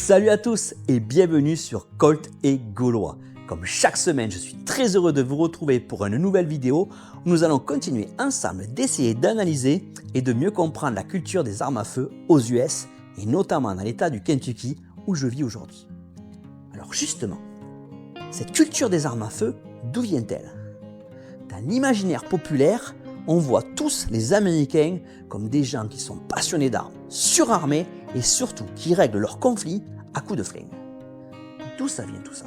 Salut à tous et bienvenue sur Colt et Gaulois. Comme chaque semaine, je suis très heureux de vous retrouver pour une nouvelle vidéo où nous allons continuer ensemble d'essayer d'analyser et de mieux comprendre la culture des armes à feu aux US et notamment dans l'état du Kentucky où je vis aujourd'hui. Alors justement, cette culture des armes à feu, d'où vient-elle? Dans l'imaginaire populaire, on voit tous les Américains comme des gens qui sont passionnés d'armes, surarmés et surtout qui règlent leurs conflits à coups de flingue. D'où ça vient tout ça?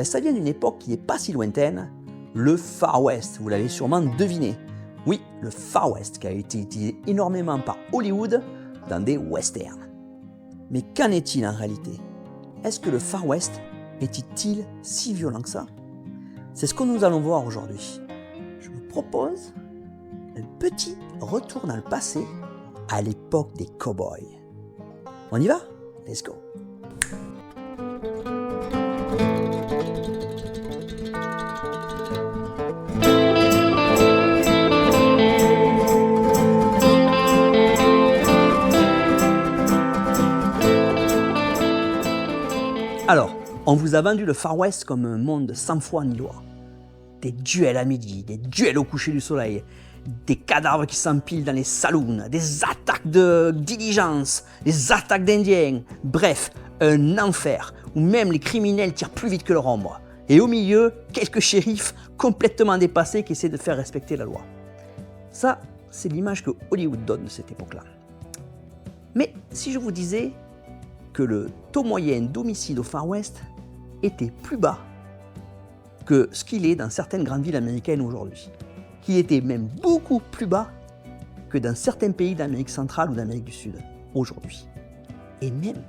Ça vient d'une époque qui n'est pas si lointaine, le Far West, vous l'avez sûrement deviné. Oui, le Far West qui a été utilisé énormément par Hollywood dans des westerns. Mais qu'en est-il en réalité? Est-ce que le Far West était-il si violent que ça? C'est ce que nous allons voir aujourd'hui. Je vous propose un petit retour dans le passé à l'époque des cow-boys. On y va? Let's go! Alors, on vous a vendu le Far West comme un monde sans foi ni loi. Des duels à midi, des duels au coucher du soleil, des cadavres qui s'empilent dans les saloons, des attaques de diligence, des attaques d'indiens, bref, un enfer où même les criminels tirent plus vite que leur ombre. Et au milieu, quelques shérifs complètement dépassés qui essaient de faire respecter la loi. Ça, c'est l'image que Hollywood donne de cette époque-là. Mais si je vous disais que le taux moyen d'homicide au Far West était plus bas que ce qu'il est dans certaines grandes villes américaines aujourd'hui, qui était même beaucoup plus bas que dans certains pays d'Amérique centrale ou d'Amérique du Sud aujourd'hui. Et même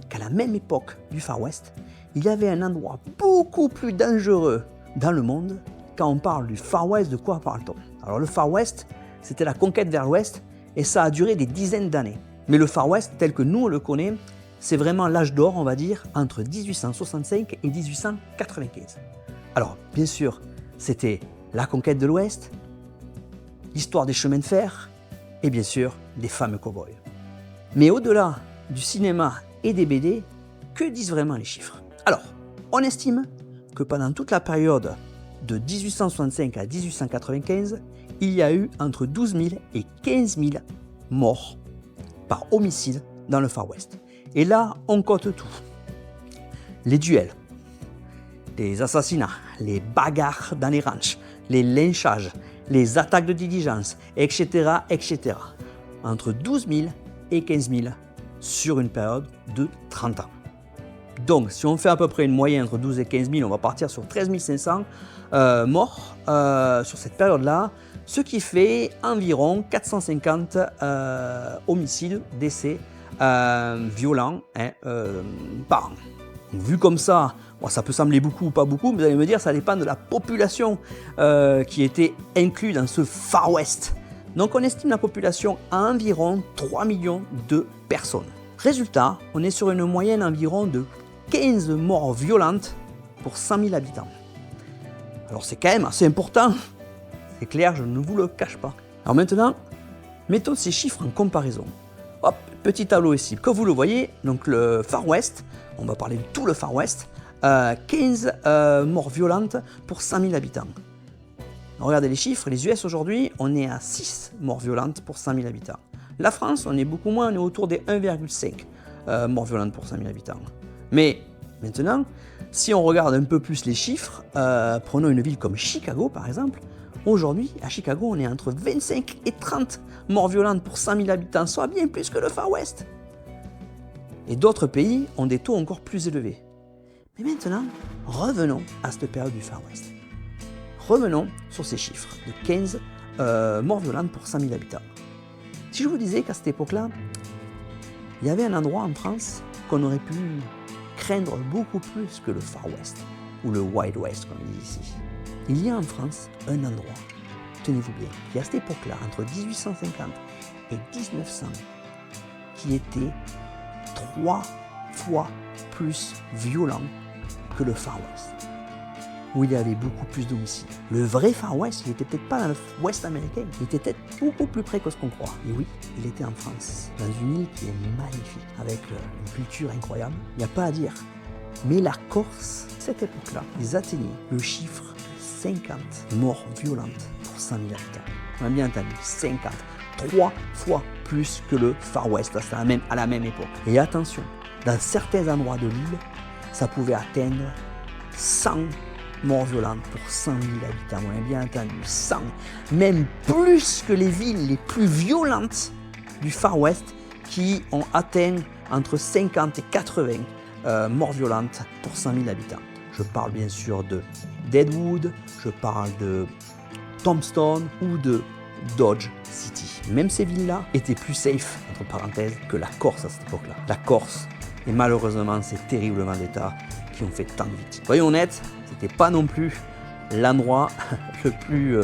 qu'à la même époque du Far West, il y avait un endroit beaucoup plus dangereux dans le monde. Quand on parle du Far West, de quoi parle-t-on? Alors le Far West, c'était la conquête vers l'Ouest et ça a duré des dizaines d'années. Mais le Far West, tel que nous on le connaît, c'est vraiment l'âge d'or, on va dire, entre 1865 et 1895. Alors, bien sûr, c'était la conquête de l'Ouest, l'histoire des chemins de fer et bien sûr, des fameux cow-boys. Mais au-delà du cinéma et des BD, que disent vraiment les chiffres? Alors, on estime que pendant toute la période de 1865 à 1895, il y a eu entre 12 000 et 15 000 morts par homicide dans le Far West. Et là, on compte tout. Les duels, les assassinats, les bagarres dans les ranchs, les lynchages, les attaques de diligence, etc., etc. Entre 12 000 et 15 000 sur une période de 30 ans. Donc, si on fait à peu près une moyenne entre 12 et 15 000, on va partir sur 13 500 morts sur cette période-là, ce qui fait environ 450 homicides, décès violents par an. Vu comme ça, bon, ça peut sembler beaucoup ou pas beaucoup, mais vous allez me dire ça dépend de la population qui était inclue dans ce Far West. Donc on estime la population à environ 3 millions de personnes. Résultat, on est sur une moyenne environ de 15 morts violentes pour 100 000 habitants. Alors c'est quand même assez important, c'est clair, je ne vous le cache pas. Alors maintenant, mettons ces chiffres en comparaison. Hop, petit tableau ici, comme vous le voyez, donc le Far West, on va parler de tout le Far West, 15 morts violentes pour 100 000 habitants. Regardez les chiffres, les US aujourd'hui, on est à 6 morts violentes pour 100 000 habitants. La France, on est beaucoup moins, on est autour des 1,5 morts violentes pour 100 000 habitants. Mais maintenant, si on regarde un peu plus les chiffres, prenons une ville comme Chicago par exemple, aujourd'hui, à Chicago, on est entre 25 et 30 morts violentes pour 100 000 habitants, soit bien plus que le Far West. Et d'autres pays ont des taux encore plus élevés. Mais maintenant, revenons à cette période du Far West. Revenons sur ces chiffres de 15 morts violentes pour 100 000 habitants. Si je vous disais qu'à cette époque-là, il y avait un endroit en France qu'on aurait pu craindre beaucoup plus que le Far West, ou le Wild West comme ils disent ici. Il y a en France un endroit, tenez-vous bien, qui à cette époque-là, entre 1850 et 1900, qui était 3 fois plus violent que le Far West. où il y avait beaucoup plus d'homicides. Le vrai Far West, il était peut-être pas dans le West américain, il était peut-être beaucoup plus près que ce qu'on croit. Et oui, il était en France, dans une île qui est magnifique, avec une culture incroyable, il n'y a pas à dire. Mais la Corse, à cette époque-là, ils atteignaient le chiffre de 50 morts violentes pour 100 000 habitants. On a bien entendu, 50. 3 fois plus que le Far West à la même époque. Et attention, dans certains endroits de l'île, ça pouvait atteindre 100 morts violentes pour 100 000 habitants. On a bien entendu, 100. Même plus que les villes les plus violentes du Far West qui ont atteint entre 50 et 80 morts violentes pour 100 000 habitants. Je parle bien sûr de Deadwood, je parle de Tombstone ou de Dodge City. Même ces villes-là étaient plus safe, entre parenthèses, que la Corse à cette époque-là. La Corse, et malheureusement ces terriblement d'États qui ont fait tant de victimes. Soyons honnêtes, c'était pas non plus l'endroit le plus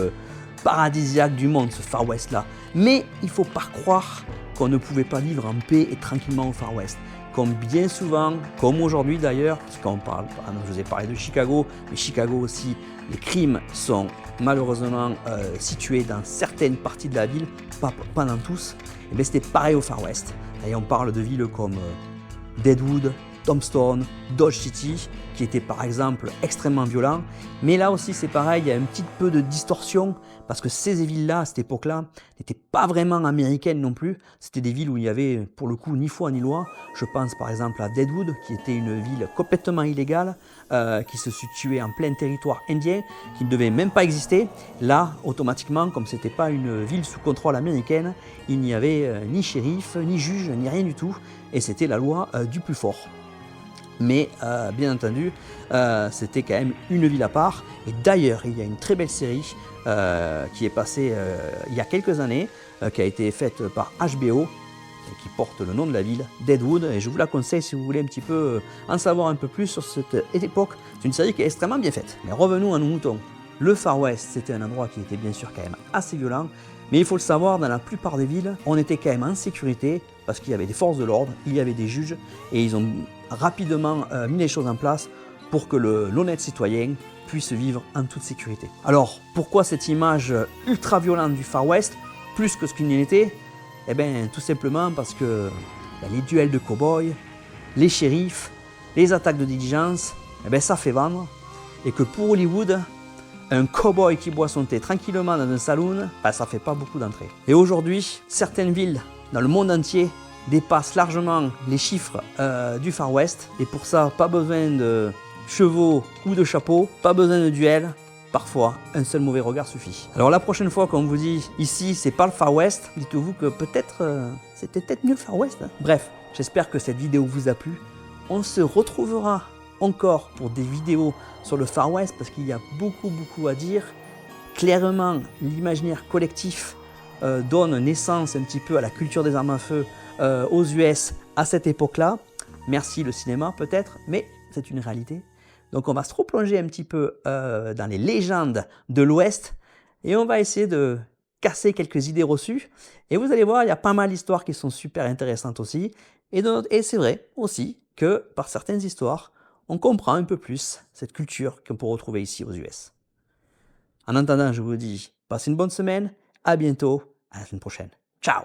paradisiaque du monde, ce Far West-là. Mais il faut pas croire qu'on ne pouvait pas vivre en paix et tranquillement au Far West. Comme bien souvent, comme aujourd'hui d'ailleurs, parce qu'on parle, je vous ai parlé de Chicago, mais Chicago aussi, les crimes sont malheureusement situés dans certaines parties de la ville, pas dans tous, et bien c'était pareil au Far West. Et on parle de villes comme Deadwood, Tombstone, Dodge City, qui étaient par exemple extrêmement violents. Mais là aussi c'est pareil, il y a un petit peu de distorsion, parce que ces villes-là, à cette époque-là, n'étaient pas vraiment américaines non plus. C'était des villes où il y avait pour le coup ni foi ni loi. Je pense par exemple à Deadwood, qui était une ville complètement illégale, qui se situait en plein territoire indien, qui ne devait même pas exister. Là, automatiquement, comme ce n'était pas une ville sous contrôle américaine, il n'y avait ni shérif, ni juge, ni rien du tout. Et c'était la loi du plus fort. Mais bien entendu, c'était quand même une ville à part. Et d'ailleurs, il y a une très belle série qui est passée il y a quelques années, qui a été faite par HBO, et qui porte le nom de la ville, Deadwood. Et je vous la conseille si vous voulez un petit peu en savoir un peu plus sur cette époque. C'est une série qui est extrêmement bien faite. Mais revenons à nos moutons. Le Far West, c'était un endroit qui était bien sûr quand même assez violent. Mais il faut le savoir, dans la plupart des villes, on était quand même en sécurité parce qu'il y avait des forces de l'ordre, il y avait des juges et ils ont rapidement mis les choses en place pour que l'honnête citoyen puisse vivre en toute sécurité. Alors, pourquoi cette image ultra violente du Far West, plus que ce qu'il n'y était? Eh bien, tout simplement parce que les duels de cow-boys, les shérifs, les attaques de diligence, eh bien, ça fait vendre. Et que pour Hollywood, un cow-boy qui boit son thé tranquillement dans un saloon, ben, ça ne fait pas beaucoup d'entrées. Et aujourd'hui, certaines villes dans le monde entier dépassent largement les chiffres du Far West. Et pour ça, pas besoin de chevaux ou de chapeaux, pas besoin de duel. Parfois, un seul mauvais regard suffit. Alors la prochaine fois qu'on vous dit ici, c'est pas le Far West, dites-vous que peut-être c'était peut-être mieux le Far West. Bref, j'espère que cette vidéo vous a plu. On se retrouvera encore pour des vidéos sur le Far West parce qu'il y a beaucoup à dire. Clairement, l'imaginaire collectif donne naissance un petit peu à la culture des armes à feu aux US à cette époque-là. Merci le cinéma peut-être, mais c'est une réalité. Donc on va se replonger un petit peu dans les légendes de l'Ouest et on va essayer de casser quelques idées reçues. Et vous allez voir, il y a pas mal d'histoires qui sont super intéressantes aussi. Et c'est vrai aussi que par certaines histoires, on comprend un peu plus cette culture qu'on peut retrouver ici aux US. En attendant, je vous dis, passez une bonne semaine, à bientôt, à la semaine prochaine. Ciao!